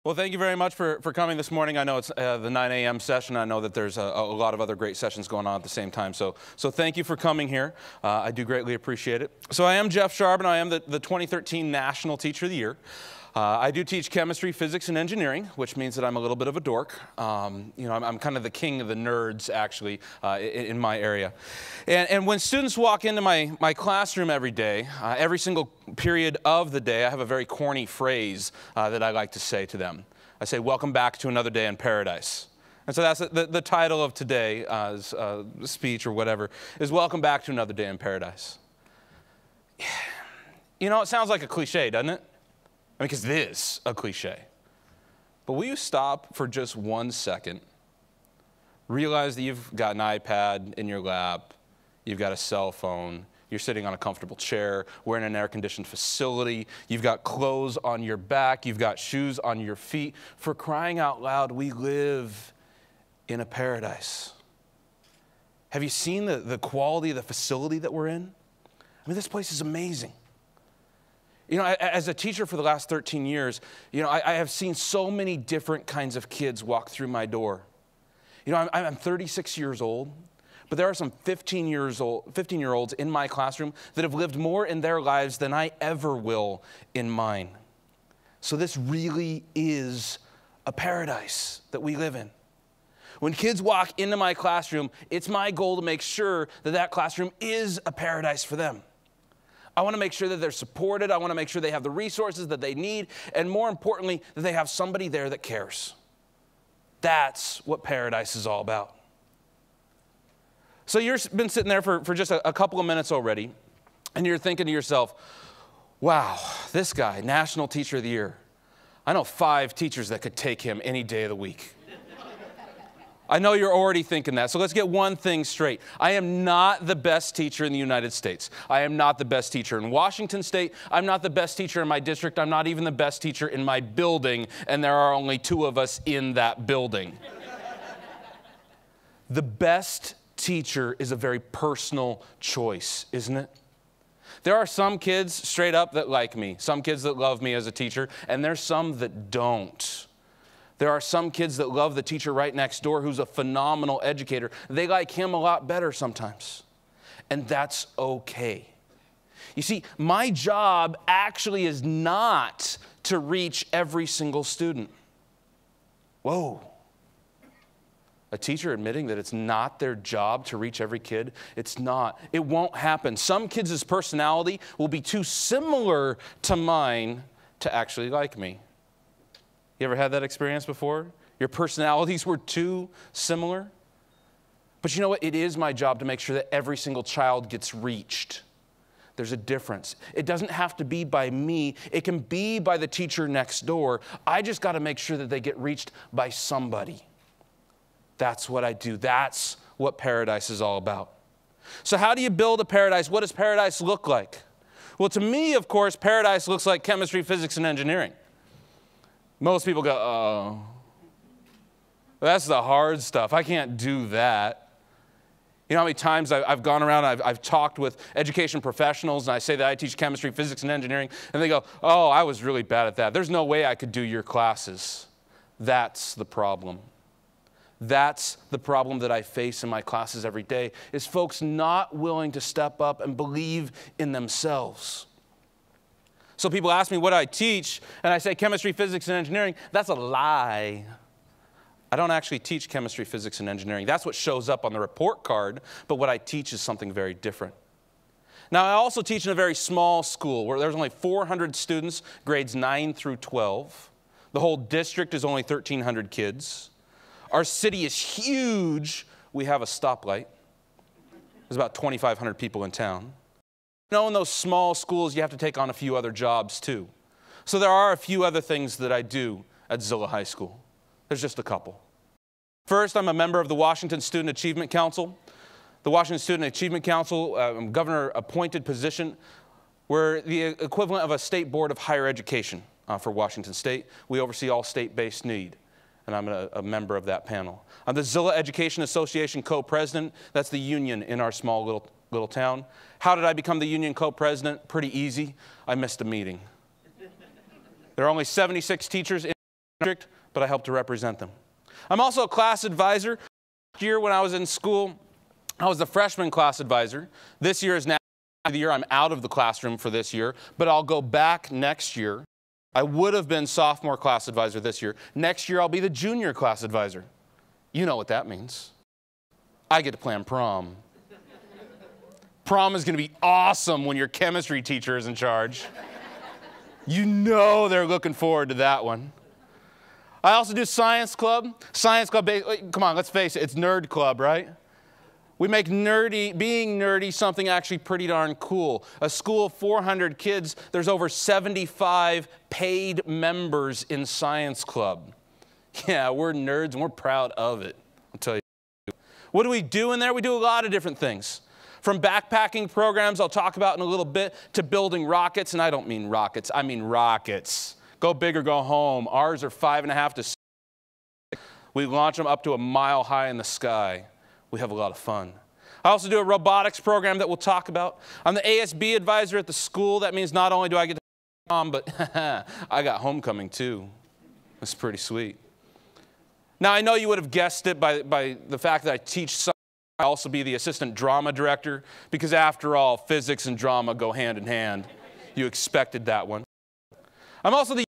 Well, thank you very much for coming this morning. I know it's the 9 a.m. session. I know that there's a lot of other great sessions going on at the same time. So thank you for coming here. I do greatly appreciate it. So I am Jeff Charbonneau. I am the 2013 National Teacher of the Year. I do teach chemistry, physics, and engineering, which means that I'm a little bit of a dork. I'm kind of the king of the nerds, actually, in my area. And when students walk into my classroom every day, every single period of the day, I have a very corny phrase that I like to say to them. I say, "Welcome back to another day in paradise." And so that's the title of today's speech or whatever, is "Welcome back to another day in paradise." You know, it sounds like a cliche, doesn't it? I mean, because it is a cliche. But will you stop for just 1 second, realize that you've got an iPad in your lap, you've got a cell phone, you're sitting on a comfortable chair, we're in an air-conditioned facility, you've got clothes on your back, you've got shoes on your feet. For crying out loud, we live in a paradise. Have you seen the quality of the facility that we're in? I mean, this place is amazing. You know, as a teacher for the last 13 years, you know, I have seen so many different kinds of kids walk through my door. You know, I'm 36 years old, but there are some 15-year-olds in my classroom that have lived more in their lives than I ever will in mine. So this really is a paradise that we live in. When kids walk into my classroom, it's my goal to make sure that that classroom is a paradise for them. I want to make sure that they're supported. I want to make sure they have the resources that they need. And more importantly, that they have somebody there that cares. That's what paradise is all about. So you've been sitting there for just a couple of minutes already, and you're thinking to yourself, wow, this guy, National Teacher of the Year. I know 5 teachers that could take him any day of the week. I know you're already thinking that, so let's get one thing straight. I am not the best teacher in the United States. I am not the best teacher in Washington State. I'm not the best teacher in my district. I'm not even the best teacher in my building, and there are only 2 of us in that building. The best teacher is a very personal choice, isn't it? There are some kids straight up that like me, some kids that love me as a teacher, and there's some that don't. There are some kids that love the teacher right next door who's a phenomenal educator. They like him a lot better sometimes. And that's okay. You see, my job actually is not to reach every single student. Whoa. A teacher admitting that it's not their job to reach every kid? It's not. It won't happen. Some kids' personality will be too similar to mine to actually like me. You ever had that experience before? Your personalities were too similar? But you know what? It is my job to make sure that every single child gets reached. There's a difference. It doesn't have to be by me. It can be by the teacher next door. I just got to make sure that they get reached by somebody. That's what I do. That's what paradise is all about. So how do you build a paradise? What does paradise look like? Well, to me, of course, paradise looks like chemistry, physics, and engineering. Most people go, oh, that's the hard stuff. I can't do that. You know how many times I've gone around, I've talked with education professionals, and I say that I teach chemistry, physics, and engineering, and they go, oh, I was really bad at that. There's no way I could do your classes. That's the problem. That's the problem that I face in my classes every day, is folks not willing to step up and believe in themselves. So people ask me what I teach, and I say chemistry, physics, and engineering. That's a lie. I don't actually teach chemistry, physics, and engineering. That's what shows up on the report card, but what I teach is something very different. Now, I also teach in a very small school where there's only 400 students, grades 9 through 12. The whole district is only 1,300 kids. Our city is huge. We have a stoplight. There's about 2,500 people in town. You know, in those small schools, you have to take on a few other jobs too. So there are a few other things that I do at Zilla High School. There's just a couple. First, I'm a member of the Washington Student Achievement Council. The Washington Student Achievement Council, governor-appointed position. We're the equivalent of a state board of higher education for Washington State. We oversee all state-based need, and I'm a member of that panel. I'm the Zilla Education Association co-president. That's the union in our small little town. How did I become the union co-president? Pretty easy. I missed a meeting. There are only 76 teachers in district, but I help to represent them. I'm also a class advisor. Last year when I was in school, I was the freshman class advisor. This year is now the year I'm out of the classroom for this year, but I'll go back next year. I would have been sophomore class advisor this year. Next year I'll be the junior class advisor. You know what that means. I get to plan prom. Prom is going to be awesome when your chemistry teacher is in charge. You know they're looking forward to that one. I also do science club. Science club, come on, let's face it, it's nerd club, right? We make being nerdy something actually pretty darn cool. A school of 400 kids, there's over 75 paid members in science club. Yeah, we're nerds and we're proud of it, I'll tell you. What do we do in there? We do a lot of different things. From backpacking programs I'll talk about in a little bit to building rockets, and I don't mean rockets, I mean rockets. Go big or go home. Ours are 5.5 to 6. We launch them up to a mile high in the sky. We have a lot of fun. I also do a robotics program that we'll talk about. I'm the ASB advisor at the school. That means not only do I get to prom, but I got homecoming too. That's pretty sweet. Now I know you would have guessed it by the fact that I teach science. I also be the assistant drama director, because after all, physics and drama go hand in hand. You expected that one. I'm also the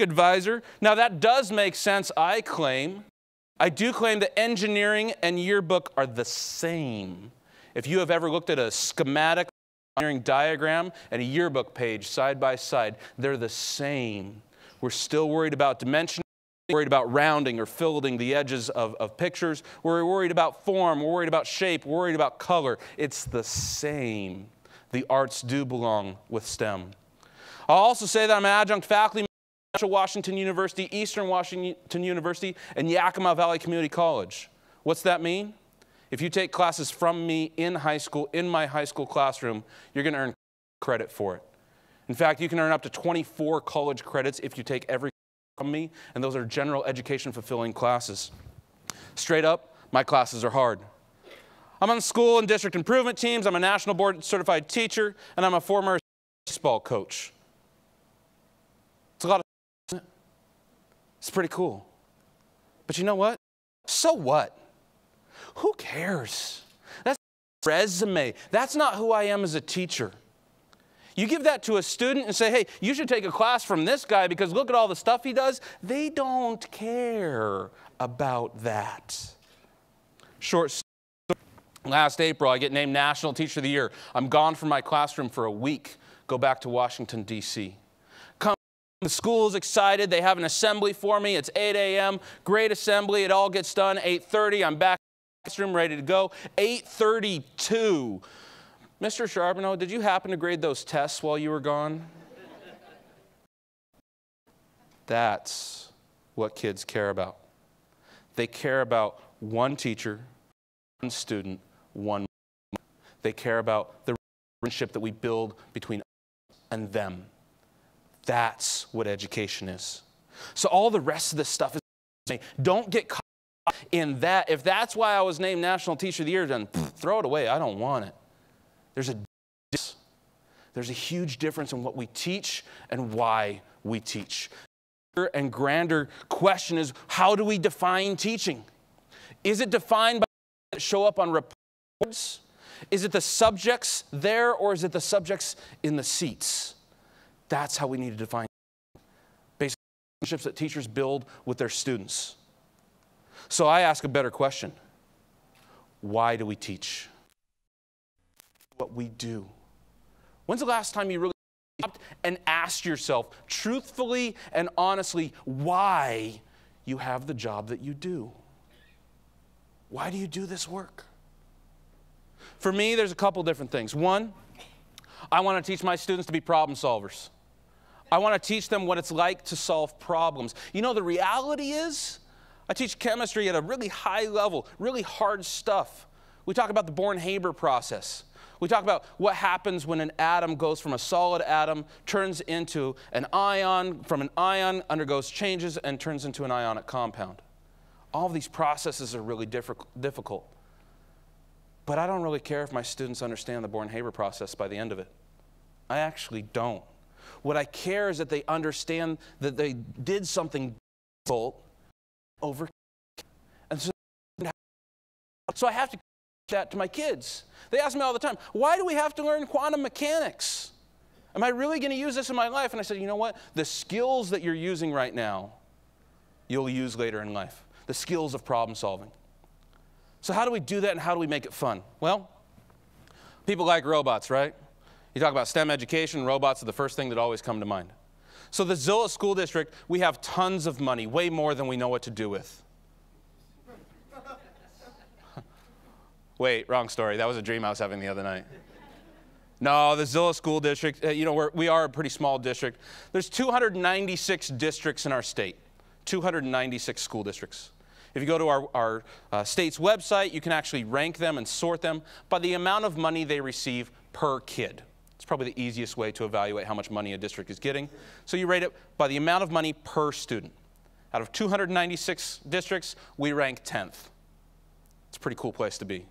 advisor. Now that does make sense, I do claim that engineering and yearbook are the same. If you have ever looked at a schematic engineering diagram and a yearbook page side by side, they're the same. We're still worried about dimension. We're worried about rounding or filling the edges of pictures. We're worried about form. We're worried about shape. We're worried about color. It's the same. The arts do belong with STEM. I'll also say that I'm an adjunct faculty member at Central Washington University, Eastern Washington University, and Yakima Valley Community College. What's that mean? If you take classes from me in high school, in my high school classroom, you're going to earn credit for it. In fact, you can earn up to 24 college credits if you take every from me, and those are general education fulfilling classes. Straight up, my classes are hard. I'm on school and district improvement teams, I'm a national board certified teacher, and I'm a former baseball coach. It's a lot of, isn't it? It's pretty cool. But you know what? So what? Who cares? That's a resume. That's not who I am as a teacher. You give that to a student and say, hey, you should take a class from this guy because look at all the stuff he does. They don't care about that. Short story. Last April, I get named National Teacher of the Year. I'm gone from my classroom for a week. Go back to Washington, D.C. Come, the school is excited. They have an assembly for me. It's 8 a.m. Great assembly. It all gets done. 8:30, I'm back in the classroom, ready to go. 8:32. Mr. Charbonneau, did you happen to grade those tests while you were gone? That's what kids care about. They care about one teacher, one student, one. They care about the relationship that we build between us and them. That's what education is. So all the rest of this stuff is, don't get caught in that. If that's why I was named National Teacher of the Year, then throw it away. I don't want it. There's a huge difference in what we teach and why we teach. The bigger and grander question is, how do we define teaching? Is it defined by that show up on reports? Is it the subjects there, or is it the subjects in the seats? That's how we need to define basic relationships that teachers build with their students. So I ask a better question. Why do we teach? What we do. When's the last time you really stopped and asked yourself truthfully and honestly why you have the job that you do? Why do you do this work? For me, there's a couple different things. One, I want to teach my students to be problem solvers. I want to teach them what it's like to solve problems. You know, the reality is, I teach chemistry at a really high level, really hard stuff. We talk about the Born-Haber process. We talk about what happens when an atom goes from a solid atom, turns into an ion, from an ion undergoes changes and turns into an ionic compound. All of these processes are really difficult. But I don't really care if my students understand the Born-Haber process by the end of it. I actually don't. What I care is that they understand that they did something result over. And so I have to teach that to my kids. They ask me all the time, why do we have to learn quantum mechanics? Am I really going to use this in my life? And I said, you know what? The skills that you're using right now, you'll use later in life. The skills of problem solving. So how do we do that and how do we make it fun? Well, people like robots, right? You talk about STEM education, robots are the first thing that always come to mind. So the Zilla School District, we have tons of money, way more than we know what to do with. Wait, wrong story. That was a dream I was having the other night. No, the Zilla School District, we are a pretty small district. There's 296 districts in our state, 296 school districts. If you go to our state's website, you can actually rank them and sort them by the amount of money they receive per kid. It's probably the easiest way to evaluate how much money a district is getting. So you rate it by the amount of money per student. Out of 296 districts, we rank 10th. It's a pretty cool place to be.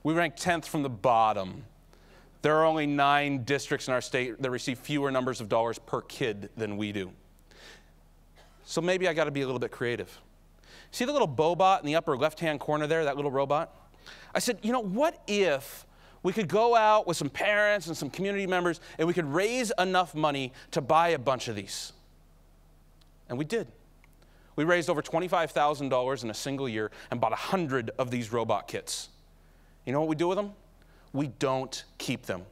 We rank 10th from the bottom. There are only 9 districts in our state that receive fewer numbers of dollars per kid than we do. So maybe I got to be a little bit creative. See the little Bobot in the upper left-hand corner there, that little robot? I said, what if we could go out with some parents and some community members and we could raise enough money to buy a bunch of these? And we did. We raised over $25,000 in a single year and bought 100 of these robot kits. You know what we do with them? We don't keep them.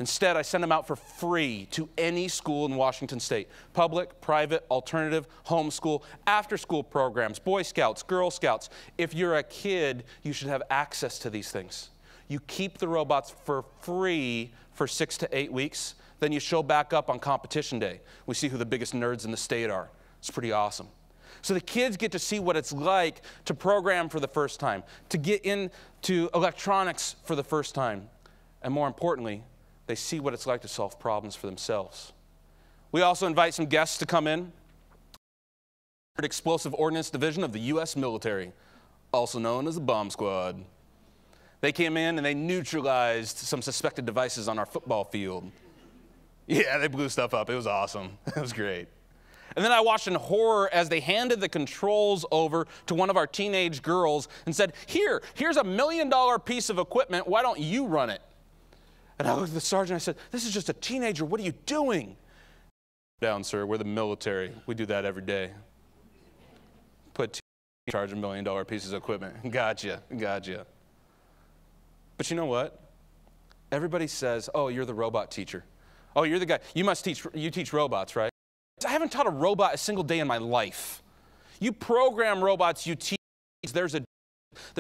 Instead, I send them out for free to any school in Washington State. Public, private, alternative, homeschool, after-school programs, Boy Scouts, Girl Scouts. If you're a kid, you should have access to these things. You keep the robots for free for 6 to 8 weeks. Then you show back up on competition day. We see who the biggest nerds in the state are. It's pretty awesome. So the kids get to see what it's like to program for the first time, to get into electronics for the first time, and more importantly, they see what it's like to solve problems for themselves. We also invite some guests to come in. Explosive Ordnance Division of the U.S. military, also known as the Bomb Squad. They came in and they neutralized some suspected devices on our football field. Yeah, they blew stuff up. It was awesome. It was great. And then I watched in horror as they handed the controls over to one of our teenage girls and said, here's $1 million piece of equipment. Why don't you run it? And I looked at the sergeant and I said, this is just a teenager. What are you doing? Down, sir. We're the military. We do that every day. Put in charge of $1 million pieces of equipment. Gotcha. Gotcha. But you know what? Everybody says, oh, you're the robot teacher. Oh, you're the guy. You teach robots, right? I haven't taught a robot a single day in my life. You program robots, you teach. There's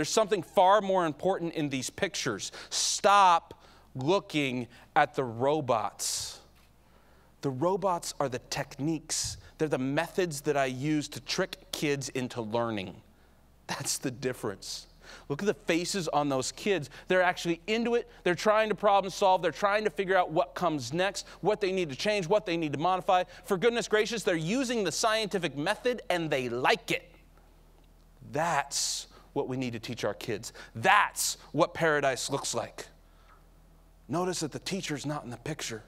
something far more important in these pictures. Stop looking at the robots. The robots are the techniques. They're the methods that I use to trick kids into learning. That's the difference. Look at the faces on those kids. They're actually into it. They're trying to problem solve. They're trying to figure out what comes next, what they need to change, what they need to modify. For goodness gracious, they're using the scientific method and they like it. That's what we need to teach our kids. That's what paradise looks like. Notice that the teacher's not in the picture.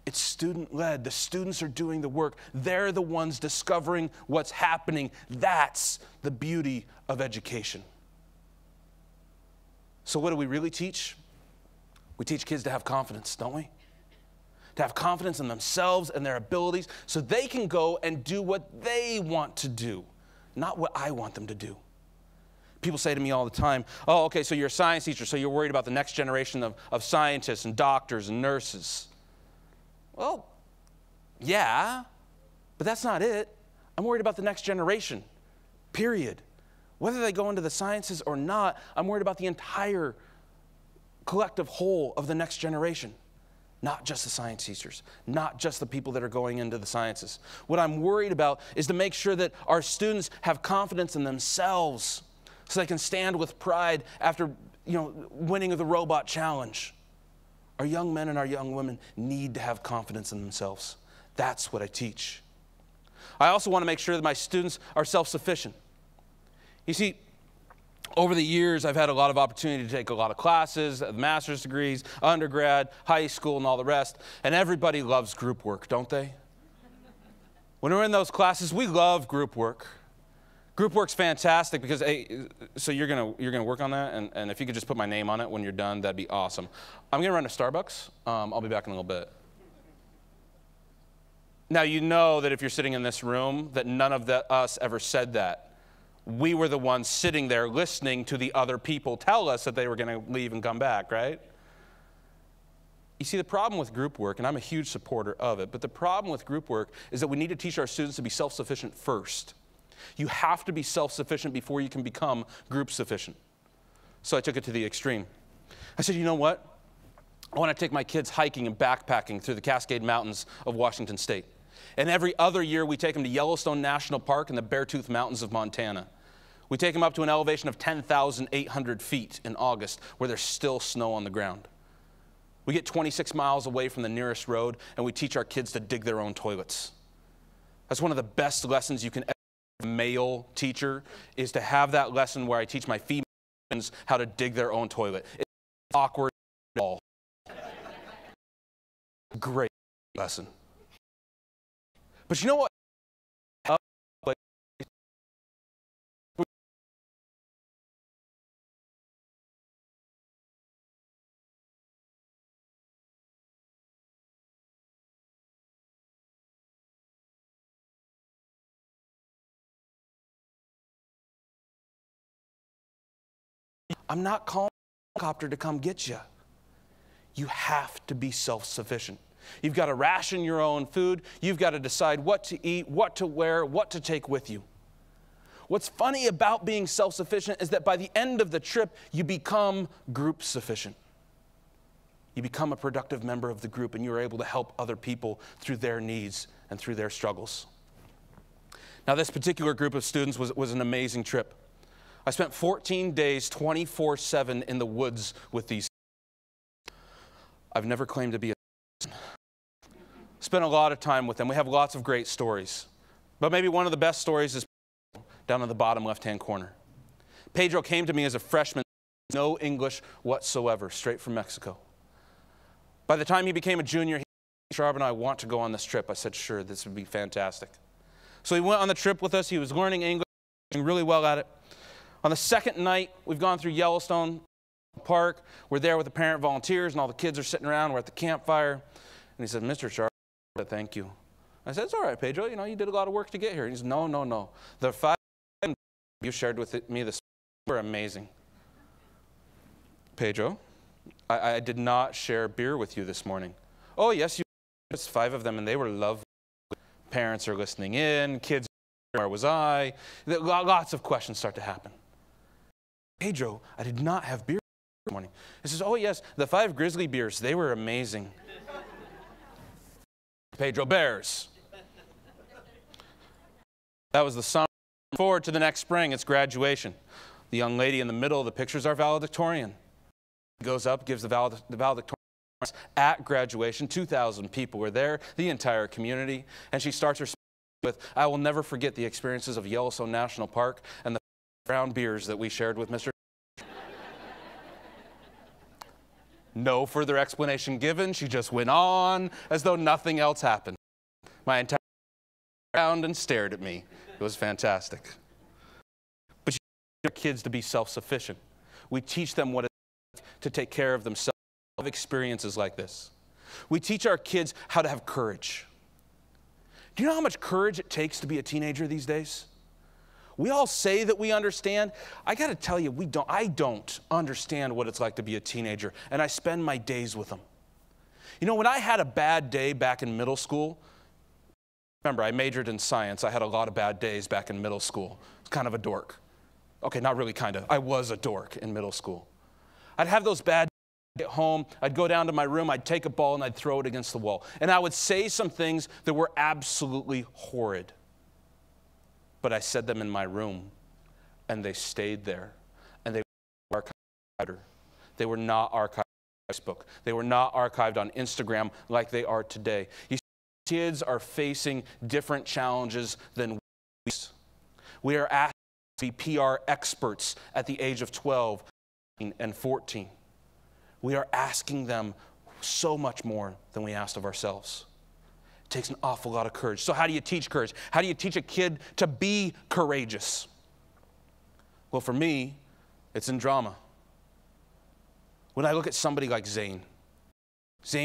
It's student-led. The students are doing the work. They're the ones discovering what's happening. That's the beauty of education. So what do we really teach? We teach kids to have confidence, don't we? To have confidence in themselves and their abilities so they can go and do what they want to do, not what I want them to do. People say to me all the time, oh, okay, so you're a science teacher, so you're worried about the next generation of scientists and doctors and nurses. Well, yeah, but that's not it. I'm worried about the next generation, period. Whether they go into the sciences or not, I'm worried about the entire collective whole of the next generation. Not just the science teachers, not just the people that are going into the sciences. What I'm worried about is to make sure that our students have confidence in themselves so they can stand with pride after winning the robot challenge. Our young men and our young women need to have confidence in themselves. That's what I teach. I also want to make sure that my students are self-sufficient. You see, over the years, I've had a lot of opportunity to take a lot of classes, master's degrees, undergrad, high school, and all the rest. And everybody loves group work, don't they? When we're in those classes, we love group work. Group work's fantastic because, hey, so you're gonna work on that, and if you could just put my name on it when you're done, that'd be awesome. I'm gonna run to Starbucks. I'll be back in a little bit. Now you know that if you're sitting in this room, that none of us ever said that. We were the ones sitting there listening to the other people tell us that they were gonna leave and come back, right? You see, the problem with group work, and I'm a huge supporter of it, but the problem with group work is that we need to teach our students to be self-sufficient first. You have to be self-sufficient before you can become group-sufficient. So I took it to the extreme. I said, you know what? I want to take my kids hiking and backpacking through the Cascade Mountains of Washington State. And every other year, we take them to Yellowstone National Park and the Beartooth Mountains of Montana. We take them up to an elevation of 10,800 feet in August, where there's still snow on the ground. We get 26 miles away from the nearest road, and we teach our kids to dig their own toilets. That's one of the best lessons you can ever. Male teacher is to have that lesson where I teach my female students how to dig their own toilet. It's awkward at all. Great lesson. But you know what? I'm not calling a helicopter to come get you. You have to be self-sufficient. You've got to ration your own food. You've got to decide what to eat, what to wear, what to take with you. What's funny about being self-sufficient is that by the end of the trip, you become group sufficient. You become a productive member of the group, and you're able to help other people through their needs and through their struggles. Now, this particular group of students was an amazing trip. I spent 14 days, 24/7 in the woods with these. I've never claimed to be a. Spent a lot of time with them. We have lots of great stories. But maybe one of the best stories is down in the bottom left-hand corner. Pedro came to me as a freshman, no English whatsoever, straight from Mexico. By the time he became a junior, he said, Charbonneau, I want to go on this trip. I said, sure, this would be fantastic. So he went on the trip with us. He was learning English, doing really well at it. On the second night, we've gone through Yellowstone Park. We're there with the parent volunteers, and all the kids are sitting around. We're at the campfire. And he said, Mr. Charbonneau, thank you. I said, it's all right, Pedro. You know, you did a lot of work to get here. And he said, no, no, no. The 5 you shared with me this were amazing. Pedro, I did not share beer with you this morning. Oh, yes, you did. It's 5 of them, and they were lovely. Parents are listening in. Kids, where was I? Lots of questions start to happen. Pedro, I did not have beer this morning. He says, oh, yes, the 5 grizzly beers, they were amazing. Pedro bears. That was the summer. Forward to the next spring, it's graduation. The young lady in the middle of the picture is our valedictorian. Goes up, gives the valedictorian at graduation. 2,000 people were there, the entire community. And she starts her speech with, I will never forget the experiences of Yellowstone National Park and the brown beers that we shared with Mr. No further explanation given. She just went on as though nothing else happened. My entire around and stared at me. It was fantastic. But you teach our kids to be self-sufficient. We teach them what it's like to take care of themselves. Of experiences like this. We teach our kids how to have courage. Do you know how much courage it takes to be a teenager these days? We all say that we understand. I got to tell you, I don't understand what it's like to be a teenager, and I spend my days with them. You know, when I had a bad day back in middle school, remember, I majored in science. I had a lot of bad days back in middle school. I was kind of a dork. Okay, not really kind of. I was a dork in middle school. I'd have those bad days at home. I'd go down to my room. I'd take a ball, and I'd throw it against the wall. And I would say some things that were absolutely horrid. But I said them in my room, and they stayed there. And they were archived. They were not archived on Facebook. They were not archived on Instagram like they are today. You see, kids are facing different challenges than we. We are asked to be PR experts at the age of 12 and 14. We are asking them so much more than we asked of ourselves. takes an awful lot of courage. So how do you teach courage? How do you teach a kid to be courageous? Well, for me, it's in drama. When I look at somebody like Zane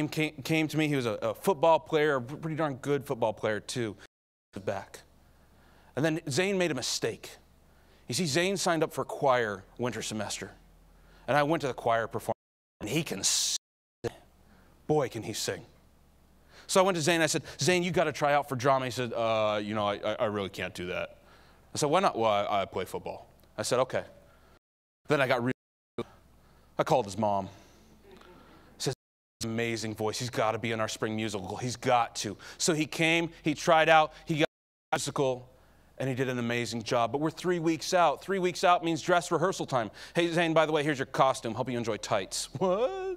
came to me. He was a football player, a pretty darn good football player too, back. And then Zane made a mistake. You see, Zane signed up for choir winter semester. And I went to the choir performance, and he can sing. Boy, can he sing. So I went to Zane, and I said, Zane, you got to try out for drama. He said, I really can't do that. I said, why not? Well, I play football. I said, okay. Then I got I called his mom. I said, amazing voice. He's got to be in our spring musical. He's got to. So he came, he tried out, he got a musical, and he did an amazing job. But we're 3 weeks out. 3 weeks out means dress rehearsal time. Hey, Zane, by the way, here's your costume. Hope you enjoy tights. What?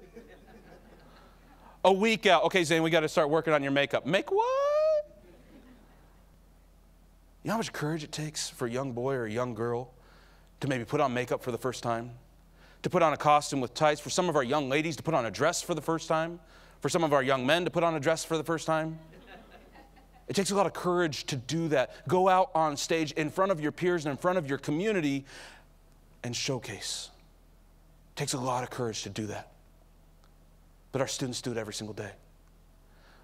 A week out. Okay, Zane, we got to start working on your makeup. Make what? You know how much courage it takes for a young boy or a young girl to maybe put on makeup for the first time? To put on a costume with tights? For some of our young ladies to put on a dress for the first time? For some of our young men to put on a dress for the first time? It takes a lot of courage to do that. Go out on stage in front of your peers and in front of your community and showcase. It takes a lot of courage to do that. But our students do it every single day.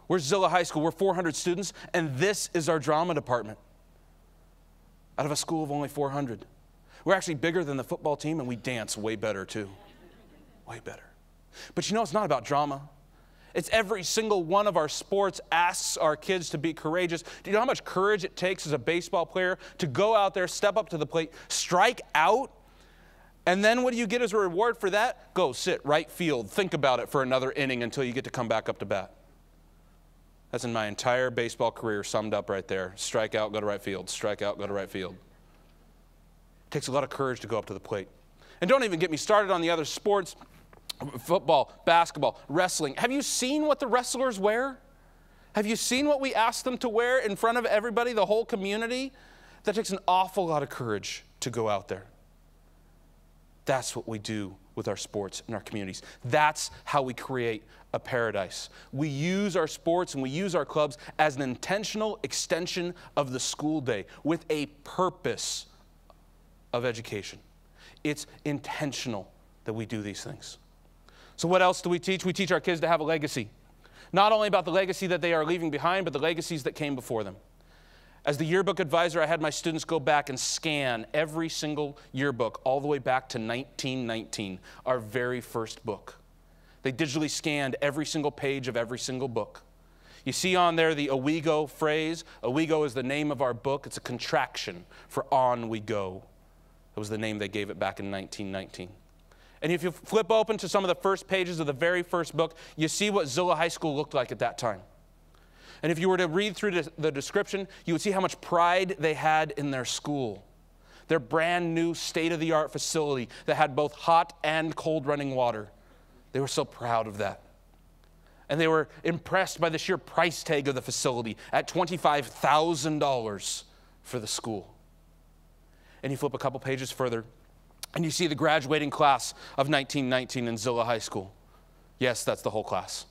We're Zilla High School. We're 400 students, and this is our drama department. Out of a school of only 400. We're actually bigger than the football team, and we dance way better, too. Way better. But you know, it's not about drama. It's every single one of our sports asks our kids to be courageous. Do you know how much courage it takes as a baseball player to go out there, step up to the plate, strike out, and then what do you get as a reward for that? Go sit right field. Think about it for another inning until you get to come back up to bat. That's in my entire baseball career summed up right there. Strike out, go to right field. Strike out, go to right field. It takes a lot of courage to go up to the plate. And don't even get me started on the other sports. Football, basketball, wrestling. Have you seen what the wrestlers wear? Have you seen what we ask them to wear in front of everybody, the whole community? That takes an awful lot of courage to go out there. That's what we do with our sports in our communities. That's how we create a paradise. We use our sports and we use our clubs as an intentional extension of the school day with a purpose of education. It's intentional that we do these things. So what else do we teach? We teach our kids to have a legacy. Not only about the legacy that they are leaving behind, but the legacies that came before them. As the yearbook advisor, I had my students go back and scan every single yearbook all the way back to 1919, our very first book. They digitally scanned every single page of every single book. You see on there the OWEGO phrase. OWEGO is the name of our book. It's a contraction for On We Go. That was the name they gave it back in 1919. And if you flip open to some of the first pages of the very first book, you see what Zilla High School looked like at that time. And if you were to read through the description, you would see how much pride they had in their school. Their brand new state-of-the-art facility that had both hot and cold running water. They were so proud of that. And they were impressed by the sheer price tag of the facility at $25,000 for the school. And you flip a couple pages further, and you see the graduating class of 1919 in Zilla High School. Yes, that's the whole class.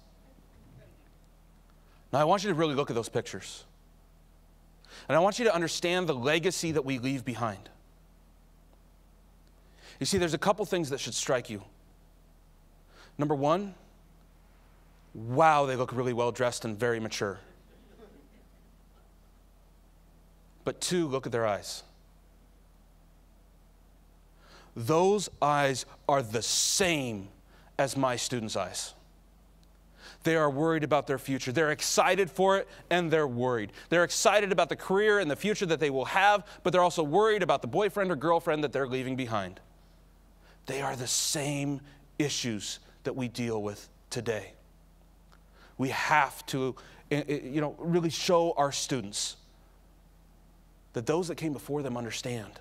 Now, I want you to really look at those pictures. And I want you to understand the legacy that we leave behind. You see, there's a couple things that should strike you. Number one, wow, they look really well dressed and very mature. But two, look at their eyes. Those eyes are the same as my students' eyes. They are worried about their future. They're excited for it, and they're worried. They're excited about the career and the future that they will have, but they're also worried about the boyfriend or girlfriend that they're leaving behind. They are the same issues that we deal with today. We have to, really show our students that those that came before them understand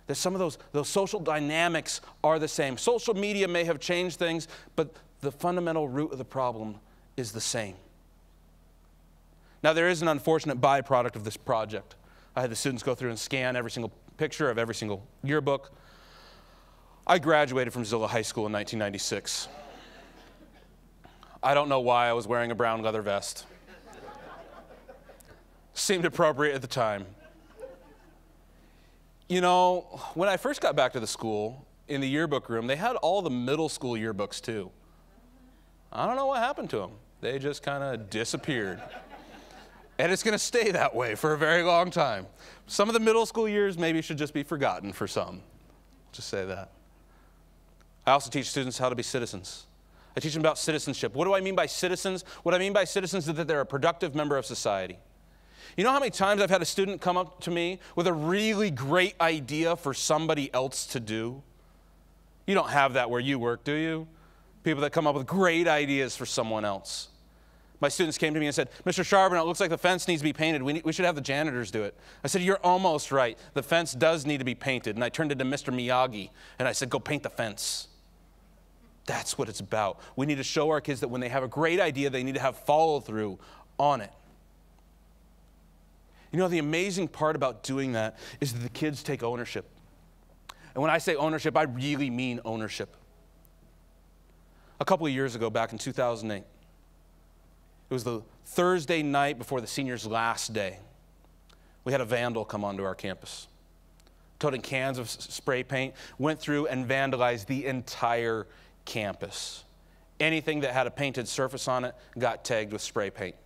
that some of those social dynamics are the same. Social media may have changed things, but the fundamental root of the problem is the same. Now, there is an unfortunate byproduct of this project. I had the students go through and scan every single picture of every single yearbook. I graduated from Zilla High School in 1996. I don't know why I was wearing a brown leather vest. Seemed appropriate at the time. You know, when I first got back to the school, in the yearbook room, they had all the middle school yearbooks too. I don't know what happened to them. They just kind of disappeared. And it's going to stay that way for a very long time. Some of the middle school years maybe should just be forgotten for some. Just say that. I also teach students how to be citizens. I teach them about citizenship. What do I mean by citizens? What I mean by citizens is that they're a productive member of society. You know how many times I've had a student come up to me with a really great idea for somebody else to do? You don't have that where you work, do you? People that come up with great ideas for someone else. My students came to me and said, Mr. Charbonneau, it looks like the fence needs to be painted. We should have the janitors do it. I said, you're almost right. The fence does need to be painted. And I turned into Mr. Miyagi, and I said, go paint the fence. That's what it's about. We need to show our kids that when they have a great idea, they need to have follow-through on it. You know, the amazing part about doing that is that the kids take ownership. And when I say ownership, I really mean ownership. A couple of years ago, back in 2008, it was the Thursday night before the seniors' last day. We had a vandal come onto our campus, toting cans of spray paint, went through and vandalized the entire campus. Anything that had a painted surface on it got tagged with spray paint.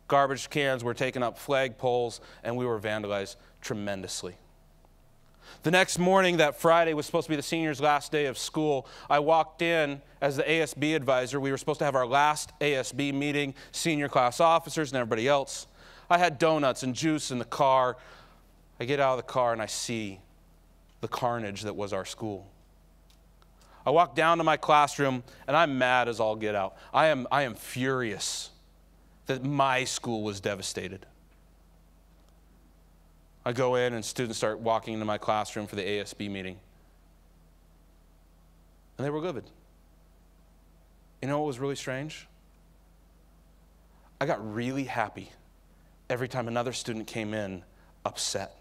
Garbage cans were taking up flagpoles, and we were vandalized tremendously. The next morning, that Friday, was supposed to be the seniors' last day of school. I walked in as the ASB advisor. We were supposed to have our last ASB meeting, senior class officers and everybody else. I had donuts and juice in the car. I get out of the car and I see the carnage that was our school. I walk down to my classroom and I'm mad as all get out. I am furious that my school was devastated. I go in and students start walking into my classroom for the ASB meeting. And they were livid. You know what was really strange? I got really happy every time another student came in upset.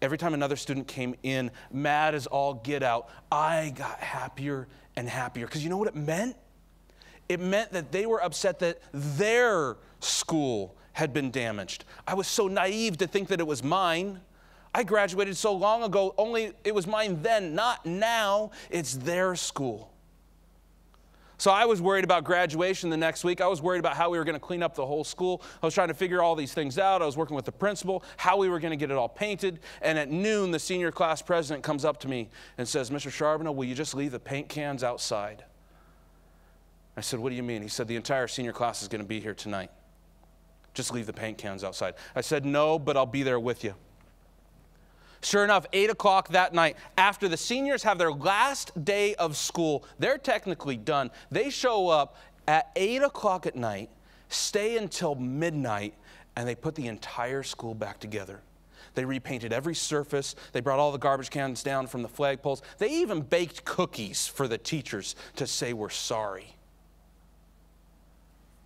Every time another student came in mad as all get out, I got happier and happier. Because you know what it meant? It meant that they were upset that their school had been damaged. I was so naive to think that it was mine. I graduated so long ago, only it was mine then, not now. It's their school. So I was worried about graduation the next week. I was worried about how we were going to clean up the whole school. I was trying to figure all these things out. I was working with the principal, how we were going to get it all painted. And at noon, the senior class president comes up to me and says, Mr. Charbonneau, will you just leave the paint cans outside? I said, what do you mean? He said, the entire senior class is going to be here tonight. Just leave the paint cans outside. I said, no, but I'll be there with you. Sure enough, 8 o'clock that night, after the seniors have their last day of school, they're technically done. They show up at 8 o'clock at night, stay until midnight, and they put the entire school back together. They repainted every surface. They brought all the garbage cans down from the flagpoles. They even baked cookies for the teachers to say we're sorry.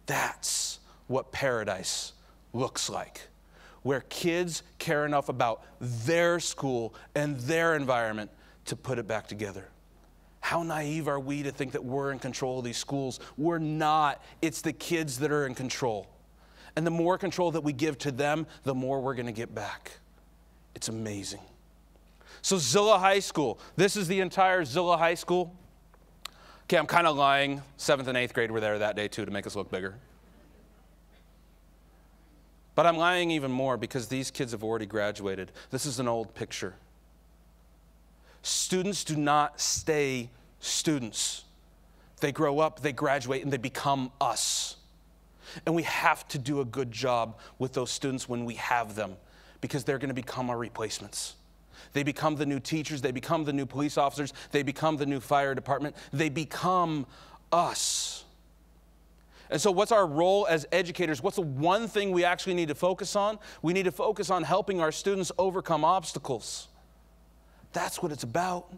That's what paradise looks like, where kids care enough about their school and their environment to put it back together. How naive are we to think that we're in control of these schools? We're not. It's the kids that are in control. And the more control that we give to them, the more we're going to get back. It's amazing. So Zilla High School. This is the entire Zilla High School. Okay, I'm kind of lying. 7th and 8th grade were there that day too to make us look bigger. But I'm lying even more because these kids have already graduated. This is an old picture. Students do not stay students. They grow up, they graduate, and they become us. And we have to do a good job with those students when we have them because they're going to become our replacements. They become the new teachers, they become the new police officers, they become the new fire department, they become us. And so what's our role as educators? What's the one thing we actually need to focus on? We need to focus on helping our students overcome obstacles. That's what it's about.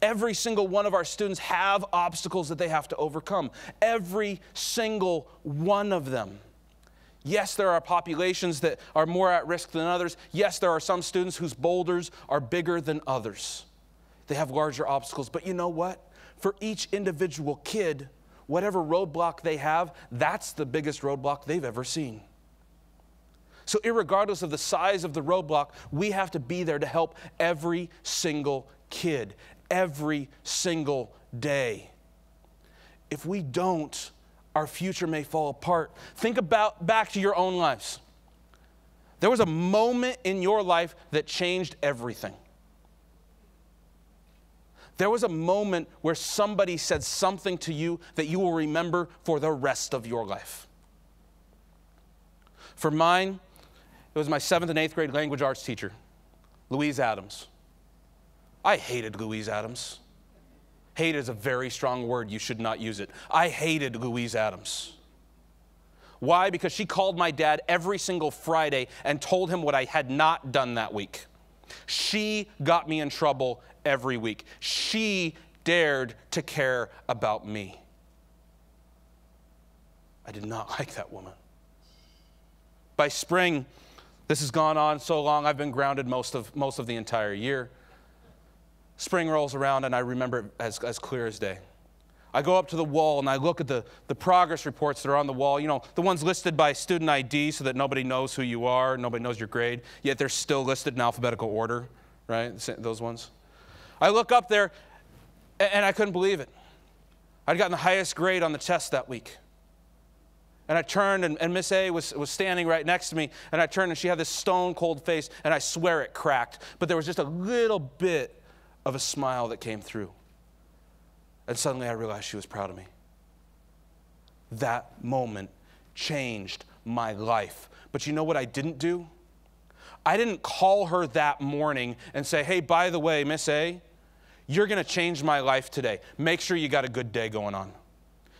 Every single one of our students have obstacles that they have to overcome. Every single one of them. Yes, there are populations that are more at risk than others. Yes, there are some students whose boulders are bigger than others. They have larger obstacles. But you know what? For each individual kid, whatever roadblock they have, that's the biggest roadblock they've ever seen. So irregardless of the size of the roadblock, we have to be there to help every single kid, every single day. If we don't, our future may fall apart. Think about back to your own lives. There was a moment in your life that changed everything. There was a moment where somebody said something to you that you will remember for the rest of your life. For mine, it was my 7th and 8th grade language arts teacher, Louise Adams. I hated Louise Adams. Hate is a very strong word. You should not use it. I hated Louise Adams. Why? Because she called my dad every single Friday and told him what I had not done that week. She got me in trouble every week. She dared to care about me. I did not like that woman. By spring, this has gone on so long, I've been grounded most of the entire year. Spring rolls around and I remember it as clear as day. I go up to the wall and I look at the progress reports that are on the wall, you know, the ones listed by student ID so that nobody knows who you are, nobody knows your grade, yet they're still listed in alphabetical order, right? Those ones. I look up there and I couldn't believe it. I'd gotten the highest grade on the test that week. And I turned, and Miss A was standing right next to me, and I turned, and she had this stone-cold face, and I swear it cracked. But there was just a little bit of a smile that came through. And suddenly I realized she was proud of me. That moment changed my life. But you know what I didn't do? I didn't call her that morning and say, hey, by the way, Miss A, you're going to change my life today. Make sure you got a good day going on.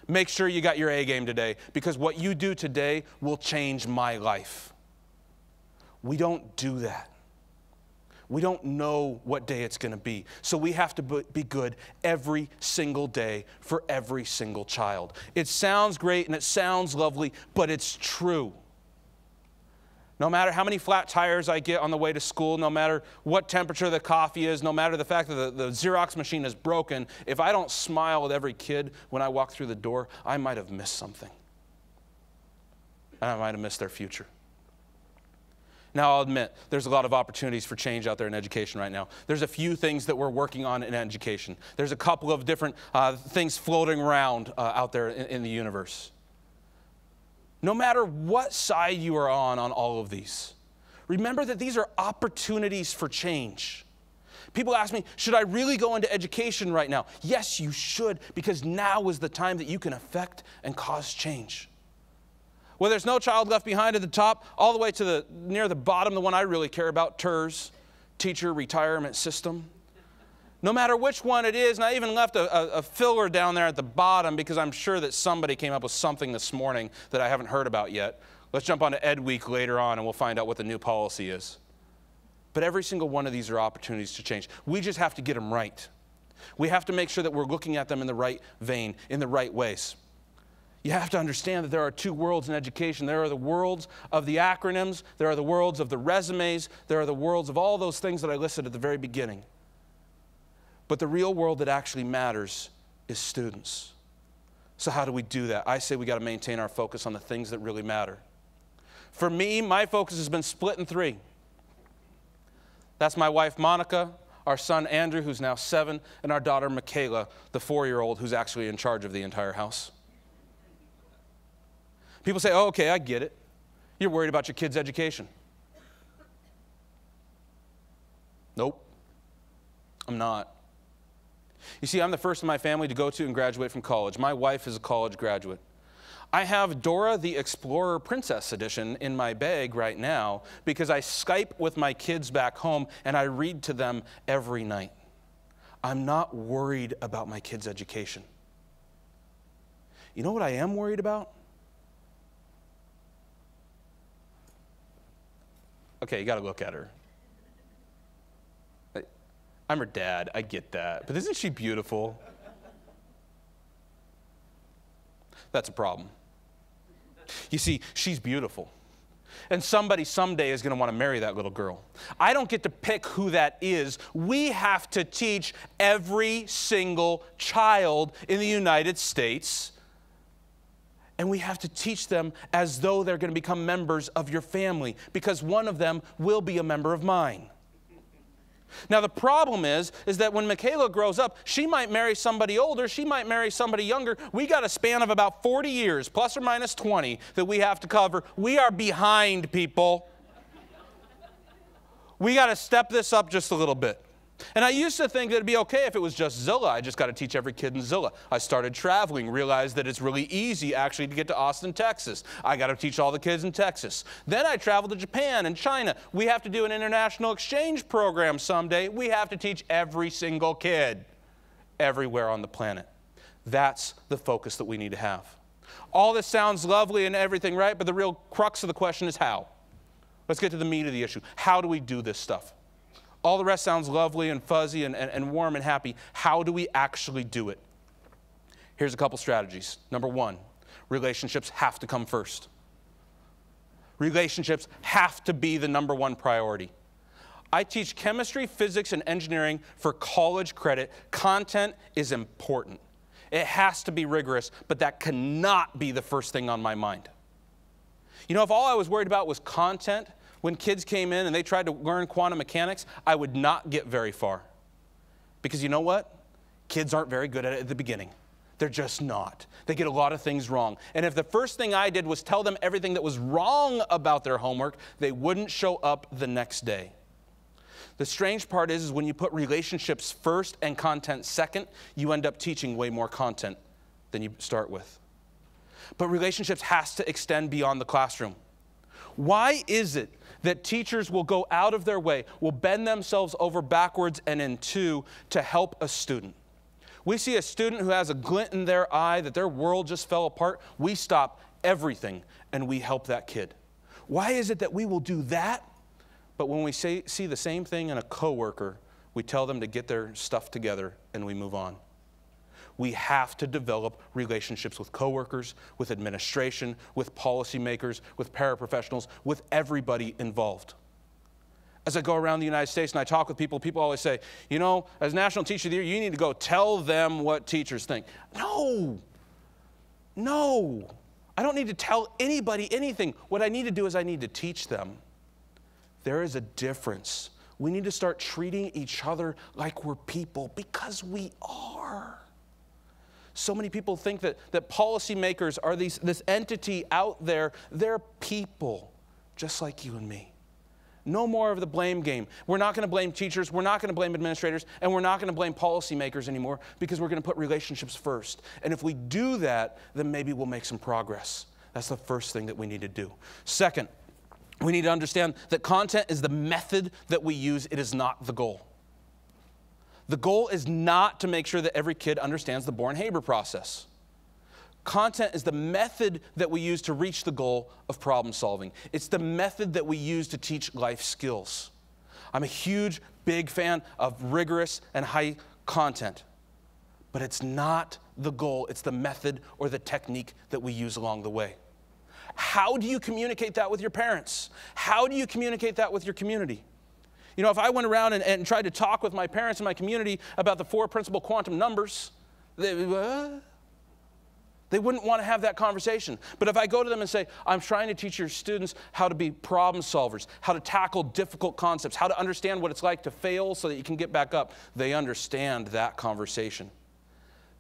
Make sure you got your A game today, because what you do today will change my life. We don't do that. We don't know what day it's going to be. So we have to be good every single day for every single child. It sounds great and it sounds lovely, but it's true. No matter how many flat tires I get on the way to school, no matter what temperature the coffee is, no matter the fact that the Xerox machine is broken, if I don't smile at every kid when I walk through the door, I might have missed something. And I might have missed their future. Now, I'll admit, there's a lot of opportunities for change out there in education right now. There's a few things that we're working on in education. There's a couple of different things floating around out there in the universe. No matter what side you are on all of these, remember that these are opportunities for change. People ask me, should I really go into education right now? Yes, you should, because now is the time that you can affect and cause change. Well, there's No Child Left Behind at the top, all the way to near the bottom, the one I really care about, TERS, Teacher Retirement System. No matter which one it is, and I even left a filler down there at the bottom because I'm sure that somebody came up with something this morning that I haven't heard about yet. Let's jump on to Ed Week later on and we'll find out what the new policy is. But every single one of these are opportunities to change. We just have to get them right. We have to make sure that we're looking at them in the right vein, in the right ways. You have to understand that there are two worlds in education. There are the worlds of the acronyms, there are the worlds of the resumes, there are the worlds of all those things that I listed at the very beginning. But the real world that actually matters is students. So how do we do that? I say we got to maintain our focus on the things that really matter. For me, my focus has been split in three. That's my wife, Monica, our son, Andrew, who's now 7, and our daughter, Michaela, the 4-year-old, who's actually in charge of the entire house. People say, oh, okay, I get it. You're worried about your kids' education. Nope, I'm not. You see, I'm the first in my family to go to and graduate from college. My wife is a college graduate. I have Dora the Explorer Princess Edition in my bag right now because I Skype with my kids back home and I read to them every night. I'm not worried about my kids' education. You know what I am worried about? Okay, you got to look at her. I'm her dad, I get that. But isn't she beautiful? That's a problem. You see, she's beautiful. And somebody someday is going to want to marry that little girl. I don't get to pick who that is. We have to teach every single child in the United States And we have to teach them as though they're going to become members of your family, because one of them will be a member of mine. Now, the problem is that when Michaela grows up, she might marry somebody older, she might marry somebody younger. We got a span of about 40 years, plus or minus 20, that we have to cover. We are behind, people. We got to step this up just a little bit. And I used to think that it'd be okay if it was just Zilla. I just got to teach every kid in Zilla. I started traveling, realized that it's really easy actually to get to Austin, Texas. I got to teach all the kids in Texas. Then I traveled to Japan and China. We have to do an international exchange program someday. We have to teach every single kid everywhere on the planet. That's the focus that we need to have. All this sounds lovely and everything, right? But the real crux of the question is how. Let's get to the meat of the issue. How do we do this stuff? All the rest sounds lovely and fuzzy and warm and happy. How do we actually do it? Here's a couple strategies. Number one, relationships have to come first. Relationships have to be the number one priority. I teach chemistry, physics, and engineering for college credit. Content is important. It has to be rigorous, but that cannot be the first thing on my mind. You know, if all I was worried about was content, when kids came in and they tried to learn quantum mechanics, I would not get very far. Because you know what? Kids aren't very good at it at the beginning. They're just not. They get a lot of things wrong. And if the first thing I did was tell them everything that was wrong about their homework, they wouldn't show up the next day. The strange part is when you put relationships first and content second, you end up teaching way more content than you start with. But relationships has to extend beyond the classroom. Why is it that teachers will go out of their way, will bend themselves over backwards and in two to help a student? We see a student who has a glint in their eye that their world just fell apart. We stop everything and we help that kid. Why is it that we will do that, but when we see the same thing in a coworker, we tell them to get their stuff together and we move on? We have to develop relationships with coworkers, with administration, with policymakers, with paraprofessionals, with everybody involved. As I go around the United States and I talk with people, people always say, you know, as National Teacher of the Year, you need to go tell them what teachers think. No. I don't need to tell anybody anything. What I need to do is I need to teach them. There is a difference. We need to start treating each other like we're people, because we are. So many people think that policymakers are this entity out there. They're people, just like you and me. No more of the blame game. We're not going to blame teachers, we're not going to blame administrators, and we're not going to blame policymakers anymore, because we're going to put relationships first. And if we do that, then maybe we'll make some progress. That's the first thing that we need to do. Second, we need to understand that content is the method that we use. It is not the goal. The goal is not to make sure that every kid understands the Born-Haber process. Content is the method that we use to reach the goal of problem solving. It's the method that we use to teach life skills. I'm a huge, big fan of rigorous and high content. But it's not the goal. It's the method or the technique that we use along the way. How do you communicate that with your parents? How do you communicate that with your community? You know, if I went around and tried to talk with my parents and my community about the 4 principal quantum numbers, they wouldn't want to have that conversation. But if I go to them and say, I'm trying to teach your students how to be problem solvers, how to tackle difficult concepts, how to understand what it's like to fail so that you can get back up, they understand that conversation.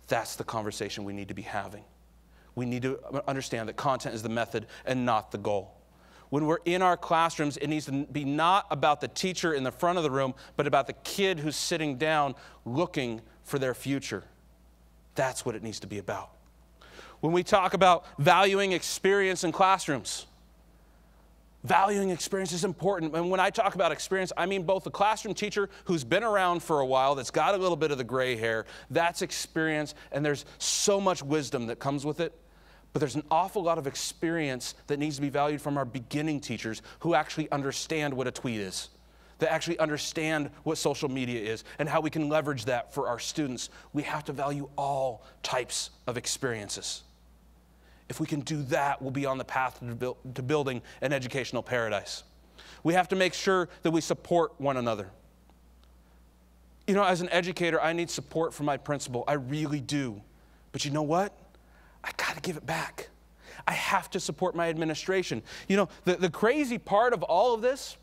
That's the conversation we need to be having. We need to understand that content is the method and not the goal. When we're in our classrooms, it needs to be not about the teacher in the front of the room, but about the kid who's sitting down looking for their future. That's what it needs to be about. When we talk about valuing experience in classrooms, valuing experience is important. And when I talk about experience, I mean both the classroom teacher who's been around for a while, that's got a little bit of the gray hair, that's experience, and there's so much wisdom that comes with it. But there's an awful lot of experience that needs to be valued from our beginning teachers who actually understand what a tweet is, that actually understand what social media is and how we can leverage that for our students. We have to value all types of experiences. If we can do that, we'll be on the path to building an educational paradise. We have to make sure that we support one another. You know, as an educator, I need support from my principal. I really do. But you know what? I got to give it back. I have to support my administration. You know, the crazy part of all of this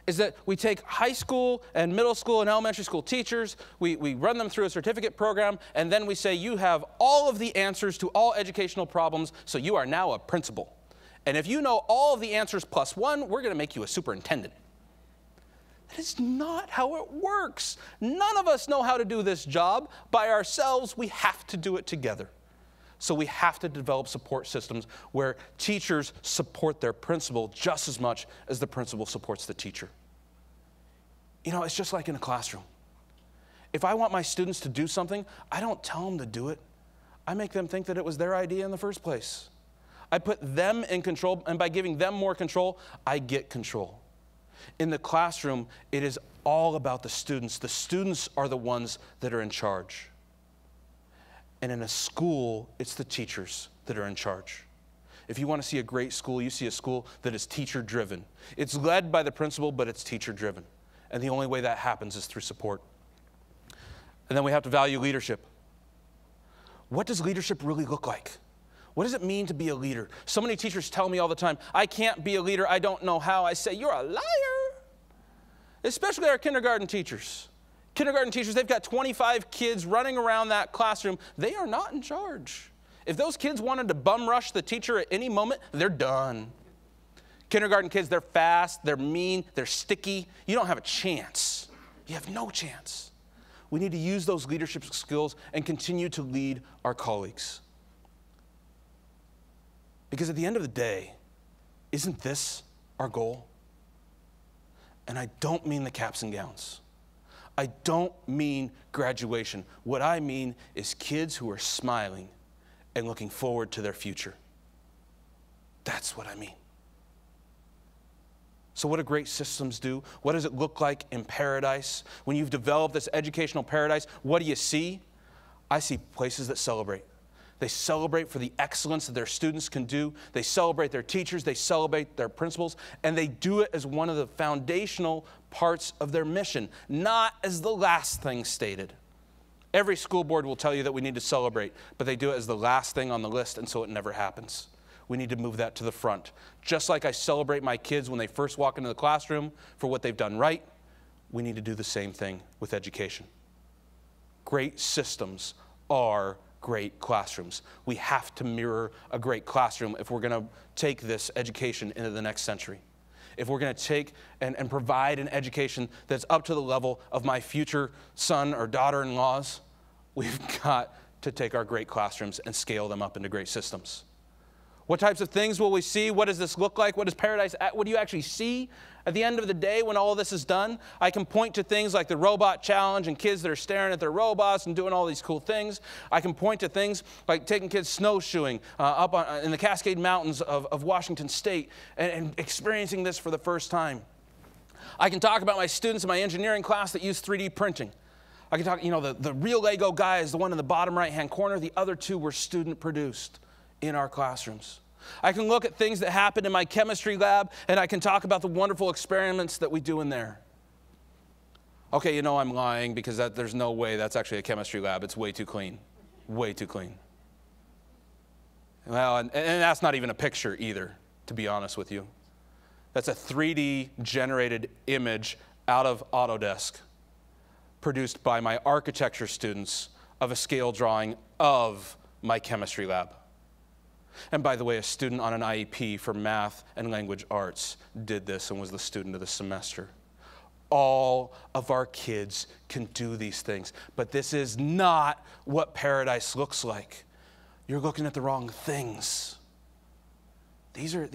is that we take high school and middle school and elementary school teachers, we run them through a certificate program, and then we say, you have all of the answers to all educational problems, so you are now a principal. And if you know all of the answers plus one, we're going to make you a superintendent. That is not how it works. None of us know how to do this job by ourselves. We have to do it together. So we have to develop support systems where teachers support their principal just as much as the principal supports the teacher. You know, it's just like in a classroom. If I want my students to do something, I don't tell them to do it. I make them think that it was their idea in the first place. I put them in control, and by giving them more control, I get control. In the classroom, it is all about the students. The students are the ones that are in charge. And in a school, it's the teachers that are in charge. If you want to see a great school, you see a school that is teacher-driven. It's led by the principal, but it's teacher-driven. And the only way that happens is through support. And then we have to value leadership. What does leadership really look like? What does it mean to be a leader? So many teachers tell me all the time, I can't be a leader, I don't know how. I say, you're a liar. Especially our kindergarten teachers. Kindergarten teachers, they've got 25 kids running around that classroom. They are not in charge. If those kids wanted to bum rush the teacher at any moment, they're done. Kindergarten kids, they're fast, they're mean, they're sticky. You don't have a chance. You have no chance. We need to use those leadership skills and continue to lead our colleagues. Because at the end of the day, isn't this our goal? And I don't mean the caps and gowns. I don't mean graduation. What I mean is kids who are smiling and looking forward to their future. That's what I mean. So what do great systems do? What does it look like in paradise? When you've developed this educational paradise, what do you see? I see places that celebrate. They celebrate for the excellence that their students can do. They celebrate their teachers. They celebrate their principals. And they do it as one of the foundational parts of their mission, not as the last thing stated. Every school board will tell you that we need to celebrate, but they do it as the last thing on the list, and so it never happens. We need to move that to the front. Just like I celebrate my kids when they first walk into the classroom for what they've done right, we need to do the same thing with education. Great systems are great classrooms. We have to mirror a great classroom if we're going to take this education into the next century. If we're going to take and provide an education that's up to the level of my future son or daughter-in-laws, we've got to take our great classrooms and scale them up into great systems. What types of things will we see? What does this look like? What does paradise, what do you actually see at the end of the day when all of this is done? I can point to things like the robot challenge and kids that are staring at their robots and doing all these cool things. I can point to things like taking kids snowshoeing up in the Cascade Mountains of Washington State and experiencing this for the first time. I can talk about my students in my engineering class that use 3D printing. I can talk, the real Lego guy is the one in the bottom right-hand corner. The other two were student-produced in our classrooms. I can look at things that happen in my chemistry lab, and I can talk about the wonderful experiments that we do in there. Okay, I'm lying because there's no way that's actually a chemistry lab. It's way too clean. Way too clean. Well, and that's not even a picture either, to be honest with you. That's a 3D generated image out of Autodesk, produced by my architecture students of a scale drawing of my chemistry lab. And by the way, a student on an IEP for math and language arts did this and was the student of the semester. All of our kids can do these things, but this is not what paradise looks like. You're looking at the wrong things. These are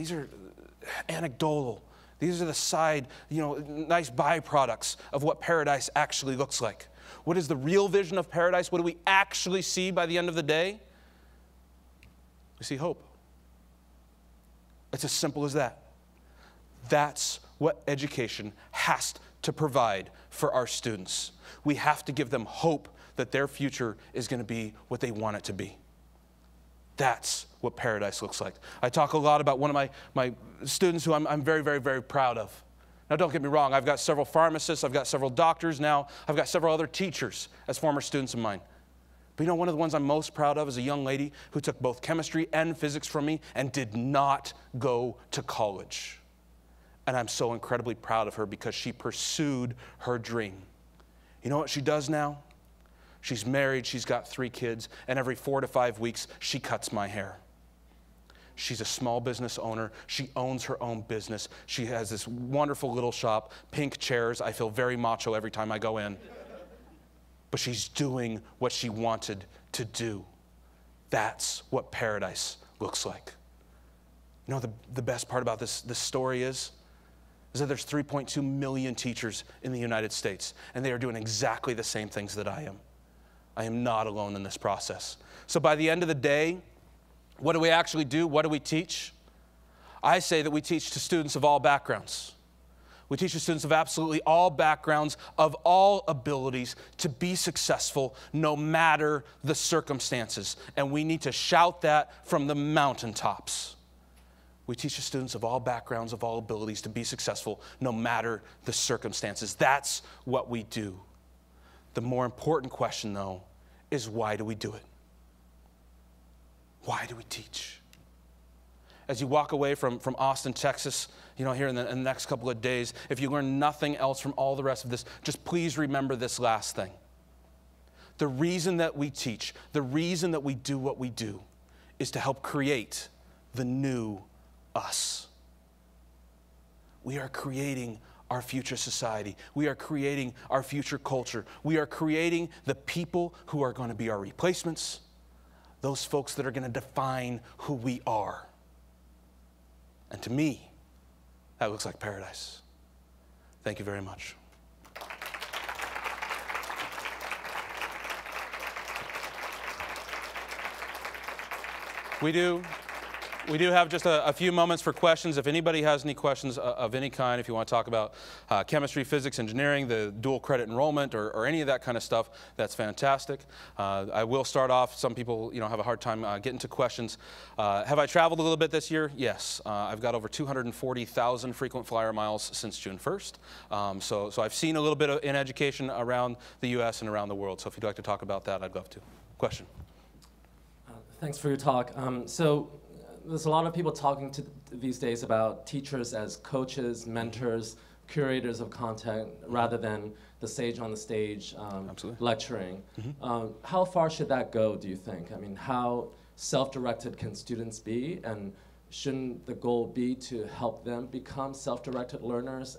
anecdotal. These are the side, nice byproducts of what paradise actually looks like. What is the real vision of paradise? What do we actually see by the end of the day? We see hope. It's as simple as that. That's what education has to provide for our students. We have to give them hope that their future is going to be what they want it to be. That's what paradise looks like. I talk a lot about one of my students who I'm very, very, very proud of. Now, don't get me wrong. I've got several pharmacists. I've got several doctors now. I've got several other teachers as former students of mine. But you know, one of the ones I'm most proud of is a young lady who took both chemistry and physics from me and did not go to college. And I'm so incredibly proud of her because she pursued her dream. You know what she does now? She's married, she's got 3 kids, and every 4 to 5 weeks, she cuts my hair. She's a small business owner. She owns her own business. She has this wonderful little shop, pink chairs. I feel very macho every time I go in. But she's doing what she wanted to do. That's what paradise looks like. You know, the best part about this story is that there's 3.2 million teachers in the United States, and they are doing exactly the same things that I am. I am not alone in this process. So by the end of the day, what do we actually do? What do we teach? I say that we teach to students of all backgrounds. We teach to students of absolutely all backgrounds, of all abilities, to be successful no matter the circumstances. And we need to shout that from the mountaintops. We teach to students of all backgrounds, of all abilities, to be successful no matter the circumstances. That's what we do. The more important question, though, is why do we do it? Why do we teach? As you walk away from Austin, Texas, you know, here in the next couple of days, if you learn nothing else from all the rest of this, just please remember this last thing. The reason that we teach, the reason that we do what we do, is to help create the new us. We are creating our future society. We are creating our future culture. We are creating the people who are going to be our replacements, those folks that are going to define who we are. And to me, that looks like paradise. Thank you very much. We do have just a few moments for questions. If anybody has any questions of any kind, if you want to talk about chemistry, physics, engineering, the dual credit enrollment, or any of that kind of stuff, that's fantastic. I will start off. Some people, you know, have a hard time getting to questions. Have I traveled a little bit this year? Yes. I've got over 240,000 frequent flyer miles since June 1st. So I've seen a little bit in education around the U.S. and around the world. So if you'd like to talk about that, I'd love to. Question? Thanks for your talk. There's a lot of people talking these days about teachers as coaches, mentors, curators of content, rather than the sage on the stage lecturing. Mm-hmm. How far should that go, do you think? I mean, how self-directed can students be? And shouldn't the goal be to help them become self-directed learners?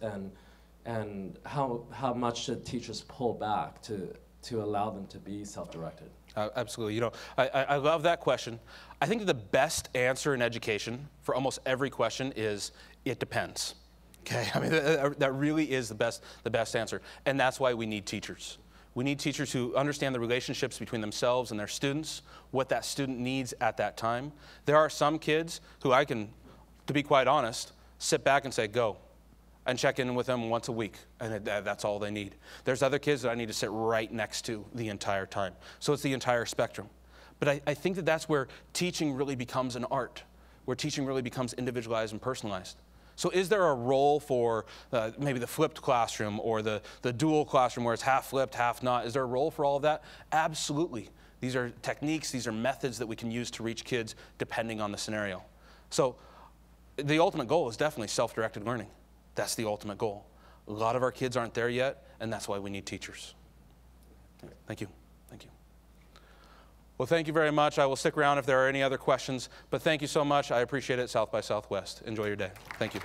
And how much should teachers pull back to allow them to be self-directed? Absolutely. You know, I love that question. I think the best answer in education for almost every question is, it depends. Okay, I mean, that really is the best answer. And that's why we need teachers. We need teachers who understand the relationships between themselves and their students, what that student needs at that time. There are some kids who I can, to be quite honest, sit back and say, go, and check in with them once a week, and that's all they need. There's other kids that I need to sit right next to the entire time. So it's the entire spectrum. But I think that that's where teaching really becomes an art, where teaching really becomes individualized and personalized. So is there a role for maybe the flipped classroom or the dual classroom where it's half flipped, half not? Is there a role for all of that? Absolutely. These are techniques, these are methods that we can use to reach kids depending on the scenario. So the ultimate goal is definitely self-directed learning. That's the ultimate goal. A lot of our kids aren't there yet, and that's why we need teachers. Thank you. Thank you. Well, thank you very much. I will stick around if there are any other questions, but thank you so much. I appreciate it. South by Southwest. Enjoy your day. Thank you.